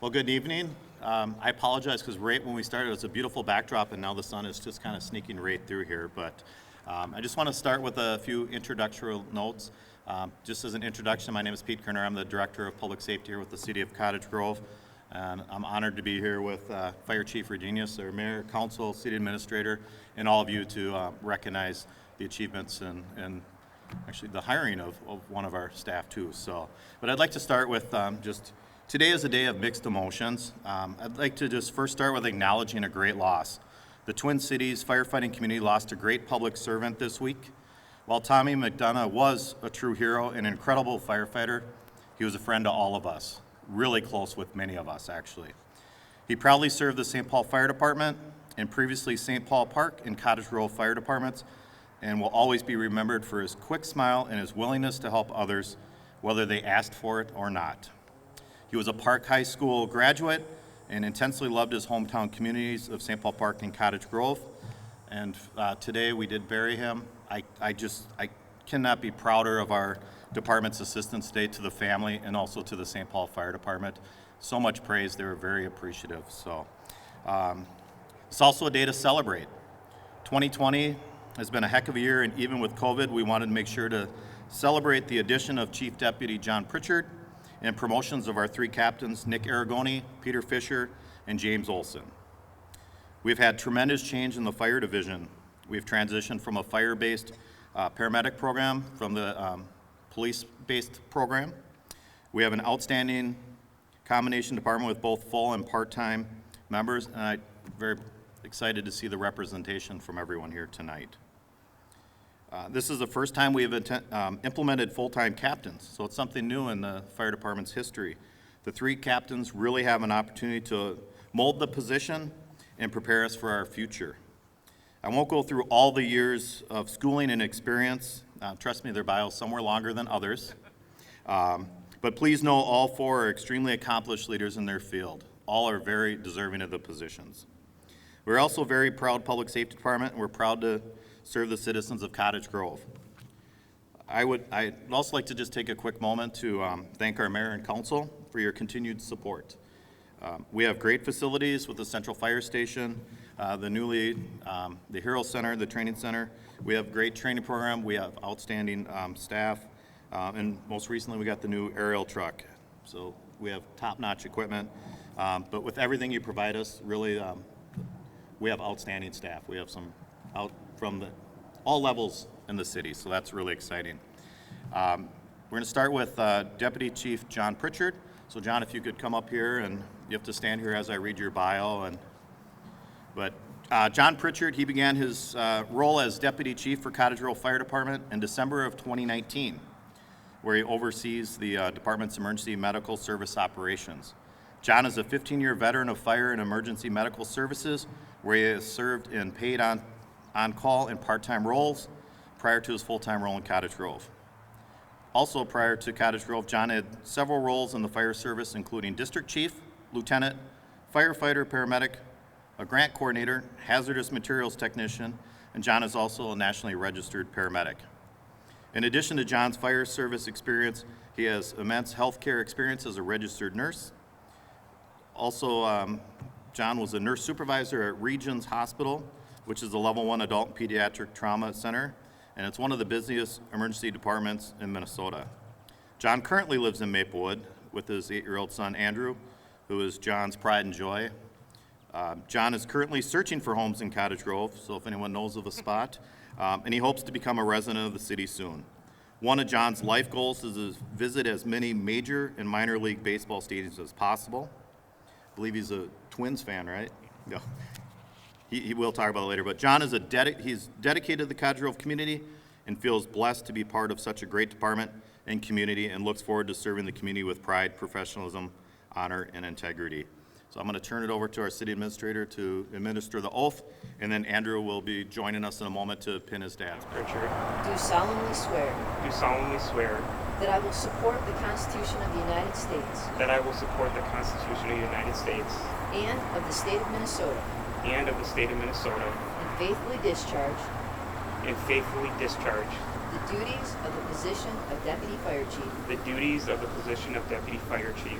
Well, good evening. I apologize because right when we started, it was a beautiful backdrop, and now the sun is just kind of sneaking right through here. But I just want to start with a few introductory notes. Just as an introduction, my name is Pete Kerner. I'm the Director of Public Safety here with the City of Cottage Grove. And I'm honored to be here with Fire Chief Regenius, our Mayor, Council, City Administrator, and all of you to recognize the achievements and actually the hiring of one of our staff too. But I'd like to start with just today is a day of mixed emotions. I'd like to just first start with acknowledging a great loss. The Twin Cities firefighting community lost a great public servant this week. While Tommy McDonough was a true hero and an incredible firefighter, he was a friend to all of us, really close with many of us actually. He proudly served the St. Paul Fire Department and previously St. Paul Park and Cottage Grove Fire Departments, and will always be remembered for his quick smile and his willingness to help others, whether they asked for it or not. He was a Park High School graduate and intensely loved his hometown communities of St. Paul Park and Cottage Grove. And today we did bury him. I cannot be prouder of our department's assistance today to the family and also to the St. Paul Fire Department. So much praise, they were very appreciative. It's also a day to celebrate. 2020 has been a heck of a year, and even with COVID, we wanted to make sure to celebrate the addition of Chief Deputy John Pritchard and promotions of our three captains, Nick Arrigoni, Peter Fischer, and James Olsen. We've had tremendous change in the fire division. We've transitioned from a fire-based paramedic program from the police-based program. We have an outstanding combination department with both full and part-time members, and I'm very excited to see the representation from everyone here tonight. This is the first time we have implemented full-time captains, so it's something new in the fire department's history. The three captains really have an opportunity to mold the position and prepare us for our future. I won't go through all the years of schooling and experience. Trust me, their bios somewhere longer than others. But please know all four are extremely accomplished leaders in their field. All are very deserving of the positions. We're also a very proud public safety department, and we're proud to serve the citizens of Cottage Grove. I'd also like to just take a quick moment to thank our mayor and council for your continued support. We have great facilities with the central fire station, the Hero Center, the training center. We have great training program. We have outstanding staff, and most recently we got the new aerial truck. So we have top-notch equipment, but with everything you provide us, really, we have outstanding staff. We have some out from all levels in the city, so that's really exciting. We're going to start with Deputy Chief John Pritchard. So John, if you could come up here, and you have to stand here as I read your bio. But John Pritchard, he began his role as Deputy Chief for Cottage Grove Fire Department in December of 2019, where he oversees the department's emergency medical service operations. John is a 15-year veteran of fire and emergency medical services, where he has served in paid on-call and part-time roles prior to his full-time role in Cottage Grove. Also prior to Cottage Grove, John had several roles in the fire service, including district chief, lieutenant, firefighter, paramedic, a grant coordinator, hazardous materials technician, and John is also a nationally registered paramedic. In addition to John's fire service experience, he has immense healthcare experience as a registered nurse. Also, John was a nurse supervisor at Regions Hospital, which is a level 1 adult pediatric trauma center, and it's one of the busiest emergency departments in Minnesota. John currently lives in Maplewood with his 8-year-old son, Andrew, who is John's pride and joy. John is currently searching for homes in Cottage Grove, so if anyone knows of a spot, and he hopes to become a resident of the city soon. One of John's life goals is to visit as many major and minor league baseball stadiums as possible. I believe he's a Twins fan, right? No. He will talk about it later, but John is he's dedicated to the Cottage Grove community and feels blessed to be part of such a great department and community, and looks forward to serving the community with pride, professionalism, honor, and integrity. So I'm going to turn it over to our city administrator to administer the oath, and then Andrew will be joining us in a moment to pin his dad's picture. Do solemnly swear Do solemnly swear that I will support the Constitution of the United States that I will support the Constitution of the United States and of the state of Minnesota, and of the state of Minnesota, and faithfully discharge the duties of the position of Deputy Fire Chief the duties of the position of Deputy Fire Chief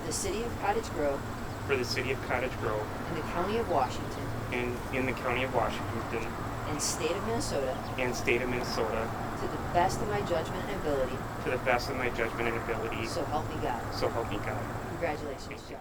the City of Cottage Grove for the City of Cottage Grove in the County of Washington and in the County of Washington and State of Minnesota and State of Minnesota to the best of my judgment and ability, to the best of my judgment and ability. so help me God. So help me God. Congratulations, Thank you. John.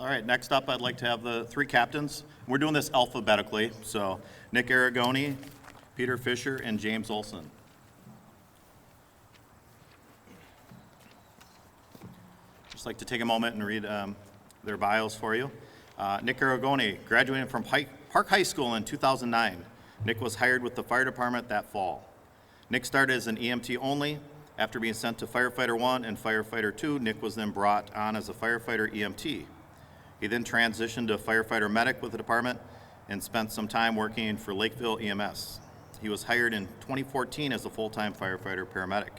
All right, next up, I'd like to have the three captains. We're doing this alphabetically, so Nick Aragone, Peter Fischer, and James Olson. Just like to take a moment and read their bios for you. Nick Aragone, graduating from Park High School in 2009. Nick was hired with the fire department that fall. Nick started as an EMT only. After being sent to Firefighter 1 and Firefighter 2, Nick was then brought on as a firefighter EMT. He then transitioned to firefighter medic with the department and spent some time working for Lakeville EMS. He was hired in 2014 as a full-time firefighter paramedic.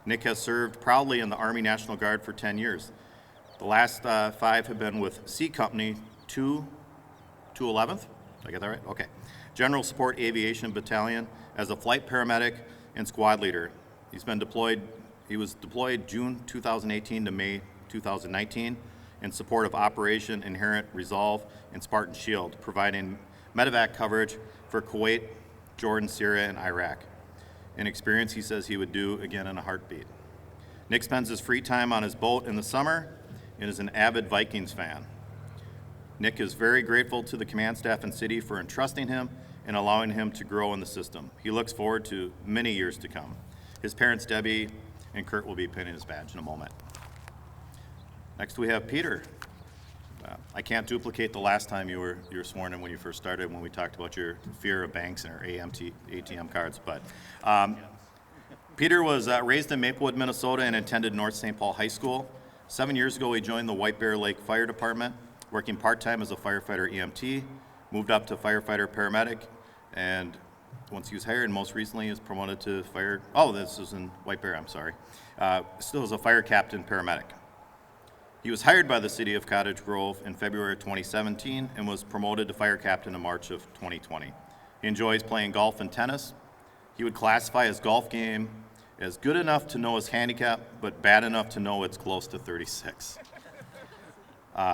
Nick has served proudly in the Army National Guard for 10 years. The last 5 have been with C Company 211th. Did I get that right? Okay. General Support Aviation Battalion as a flight paramedic and squad leader. He was deployed June 2018 to May 2019 in support of Operation Inherent Resolve and Spartan Shield, providing medevac coverage for Kuwait, Jordan, Syria, and Iraq. An experience he says he would do again in a heartbeat. Nick spends his free time on his boat in the summer and is an avid Vikings fan. Nick is very grateful to the command staff and city for entrusting him and allowing him to grow in the system. He looks forward to many years to come. His parents, Debbie and Kurt, will be pinning his badge in a moment. Next we have Peter. I can't duplicate the last time you were sworn in when you first started, when we talked about your fear of banks and our ATM cards. But Peter was raised in Maplewood, Minnesota, and attended North St. Paul High School. 7 years ago, he joined the White Bear Lake Fire Department, working part-time as a firefighter EMT, moved up to firefighter paramedic, and once he was hired, and most recently he was promoted to this is in White Bear, I'm sorry. Still as a fire captain paramedic. He was hired by the city of Cottage Grove in February of 2017 and was promoted to fire captain in March of 2020. He enjoys playing golf and tennis. He would classify his golf game as good enough to know his handicap, but bad enough to know it's close to 36.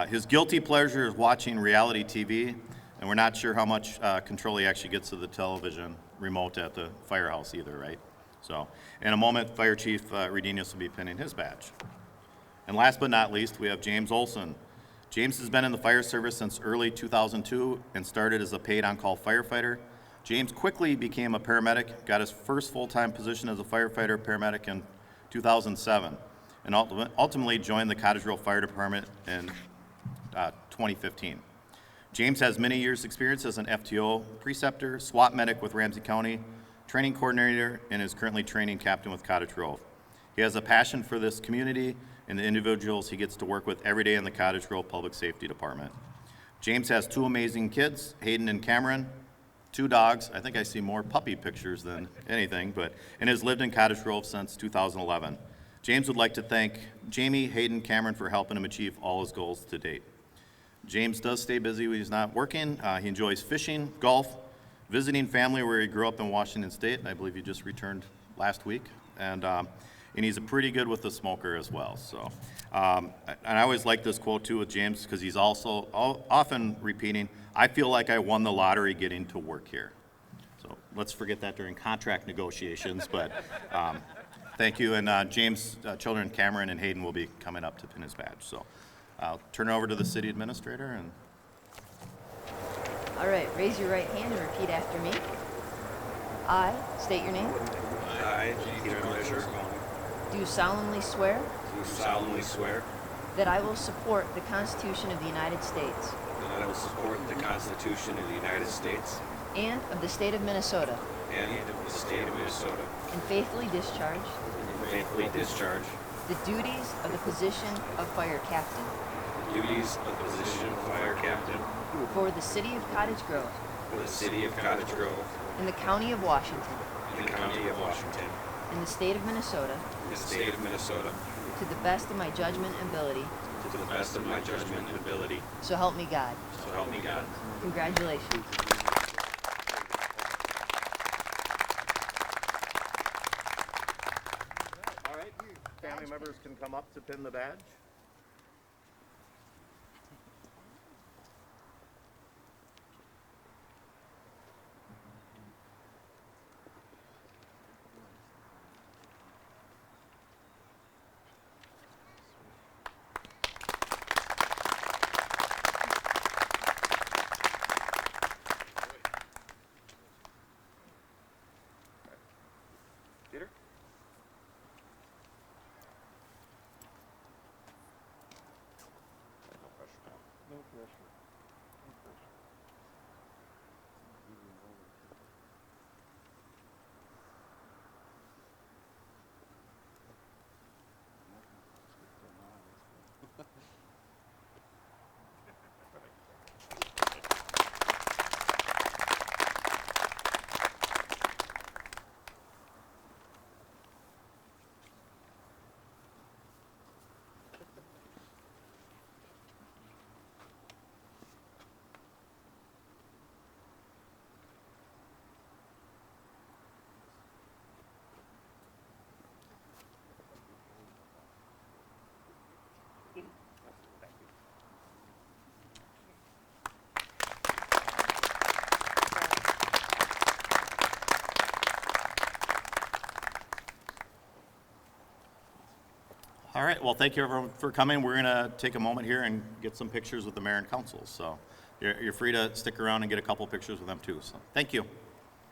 His guilty pleasure is watching reality TV, and we're not sure how much control he actually gets of the television remote at the firehouse either, right? So, in a moment, Fire Chief Redenius will be pinning his badge. And last but not least, we have James Olson. James has been in the fire service since early 2002 and started as a paid on-call firefighter. James quickly became a paramedic, got his first full-time position as a firefighter paramedic in 2007, and ultimately joined the Cottage Grove Fire Department in 2015. James has many years' experience as an FTO preceptor, SWAT medic with Ramsey County, training coordinator, and is currently training captain with Cottage Grove. He has a passion for this community and the individuals he gets to work with every day in the Cottage Grove Public Safety Department. James has 2 amazing kids, Hayden and Cameron, 2 dogs. I think I see more puppy pictures than anything, and has lived in Cottage Grove since 2011. James would like to thank Jamie, Hayden, Cameron for helping him achieve all his goals to date. James does stay busy when he's not working. He enjoys fishing, golf, visiting family where he grew up in Washington State, and I believe he just returned last week. And he's pretty good with the smoker as well. So, and I always like this quote too with James because he's also often repeating, "I feel like I won the lottery getting to work here." So let's forget that during contract negotiations. But thank you, and James' children Cameron and Hayden will be coming up to pin his badge. So I'll turn it over to the city administrator. And All right, raise your right hand and repeat after me. I state your name. I, Peter Fischer, Do solemnly swear do solemnly swear that I will support the Constitution of the United States that I will support the Constitution of the United States and of the state of Minnesota, and of the state of Minnesota, and faithfully discharge and faithfully discharge the duties of the position of fire captain duties of the position of fire captain for the city of Cottage Grove for the city of Cottage Grove in the county of Washington in the county of Washington in the state of Minnesota in the state of Minnesota to the best of my judgment and ability. to the best of my judgment and ability. So help me God. So help me God. Congratulations. All right, family members can come up to pin the badge. Peter? No pressure. All right, well, thank you everyone for coming. We're gonna take a moment here and get some pictures with the mayor and council. So you're free to stick around and get a couple pictures with them too. So thank you.